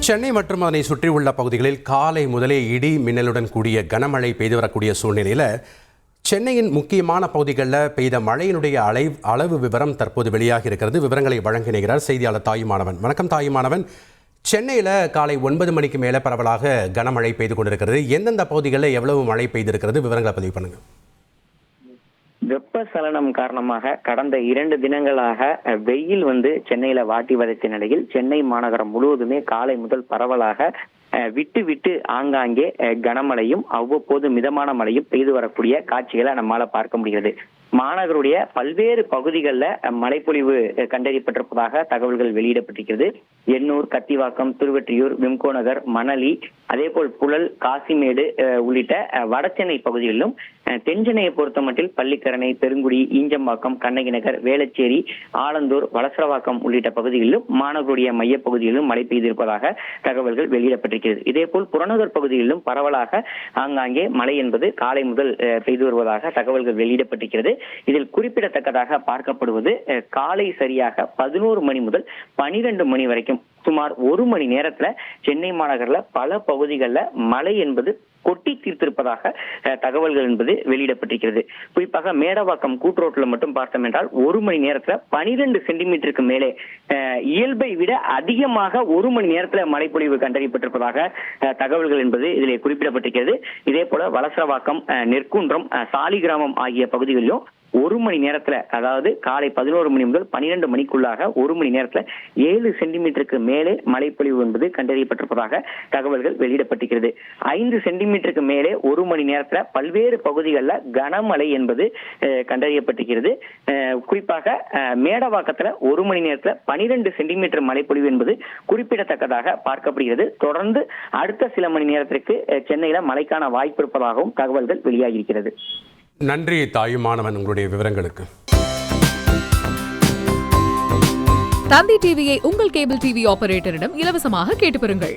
சென்னை மற்றும் அதனை சுற்றியுள்ள பகுதிகளில் காலை முதலே இடி மின்னலுடன் கூடிய கனமழை பெய்து வரக்கூடிய சூழ்நிலையில் சென்னையின் முக்கியமான பகுதிகளில் பெய்த மழையினுடைய அளவு விவரம் தற்போது வெளியாகி இருக்கிறது. விவரங்களை வழங்கினார் செய்தியாளர் தாயுமானவன். வணக்கம் தாயுமானவன். சென்னையில் காலை 9 மணிக்கு மேலே பரவலாக கனமழை பெய்து கொண்டிருக்கிறது. எந்தெந்த பகுதிகளில் எவ்வளவு மழை பெய்திருக்கிறது விவரங்களை பதிவு பண்ணுங்க. வெப்பசலனம் காரணமாக கடந்த 2 தினங்களாக வெயில் சென்னையில வாட்டி வதைத்த நிலையில் சென்னை மாநகரம் முழுவதுமே காலை முதல் பரவலாக விட்டு விட்டு ஆங்காங்கே கனமழையும் அவ்வப்போது மிதமான மழையும் பெய்து வரக்கூடிய காட்சிகளை நம்மால பார்க்க முடிகிறது. மாநகருடைய பல்வேறு பகுதிகளில் மழைப்பொழிவு கண்டறியப்பட்டிருப்பதாக தகவல்கள் வெளியிடப்பட்டிருக்கிறது. எண்ணூர், கத்திவாக்கம், திருவெற்றியூர், விம்கோ நகர், மணலி, அதே போல் புழல், காசிமேடு உள்ளிட்ட வடசென்னை பகுதிகளிலும், தென்சென்னையை பொறுத்தமட்டில் பள்ளிக்கரணை, பெருங்குடி, ஈஞ்சம்பாக்கம், கண்ணகி நகர், வேளச்சேரி, ஆலந்தூர், வலசரவாக்கம் உள்ளிட்ட பகுதிகளிலும் மாநகருடைய மைய பகுதிகளிலும் மழை பெய்திருப்பதாக தகவல்கள் வெளியிடப்பட்டிருக்கிறது. இதே போல் புறநகர் பகுதிகளிலும் பரவலாக ஆங்காங்கே மழை என்பது காலை முதல் பெய்து வருவதாக தகவல்கள் வெளியிடப்பட்டிருக்கிறது. இதில் குறிப்பிடத்தக்கதாக பார்க்கப்படுவது காலை சரியாக 11 மணி முதல் 12 மணி வரைக்கும் சுமார் 1 மணி நேரத்துல சென்னை மாநகர்ல பல பகுதிகளில் மழை என்பது கொட்டி தீர்த்திருப்பதாக தகவல்கள் என்பது வெளியிடப்பட்டிருக்கிறது. குறிப்பாக மேடவாக்கம் கூட்டுரோட்டில் மட்டும் பார்த்தோம் என்றால் 1 மணி நேரத்துல 12 சென்டிமீட்டருக்கு மேலே இயல்பை விட அதிகமாக 1 மணி நேரத்துல மழைப்பொழிவு கண்டறியப்பட்டிருப்பதாக தகவல்கள் என்பது இதில் குறிப்பிடப்பட்டிருக்கிறது. இதே போல வலசரவாக்கம், நெற்குன்றம், சாலிகிராமம் ஆகிய பகுதிகளிலும் 1 மணி நேரத்துல, அதாவது காலை 11 மணி முதல் 12 மணிக்குள்ளாக 1 மணி நேரத்துல 7 சென்டிமீட்டருக்கு மேலே மழைப்பொழிவு என்பது கண்டறியப்பட்டிருப்பதாக தகவல்கள் வெளியிடப்பட்டிருக்கிறது. 5 சென்டிமீட்டருக்கு மேலே 1 மணி நேரத்துல பல்வேறு பகுதிகளில் கனமழை என்பது கண்டறியப்பட்டிருக்கிறது. குறிப்பாக மேடவாக்கத்துல 1 மணி நேரத்துல 12 சென்டிமீட்டர் மழைப்பொழிவு என்பது குறிப்பிடத்தக்கதாக பார்க்கப்படுகிறது. தொடர்ந்து அடுத்த சில மணி நேரத்திற்கு சென்னையில மழைக்கான வாய்ப்பு இருப்பதாகவும் தகவல்கள் வெளியாகியிருக்கிறது. நன்றி தாயுமானவன் உங்களுடைய விவரங்களுக்கு. தந்தி டிவியை உங்கள் கேபிள் டிவி ஆபரேட்டரிடம் இலவசமாக கேட்டு பெறுங்கள்.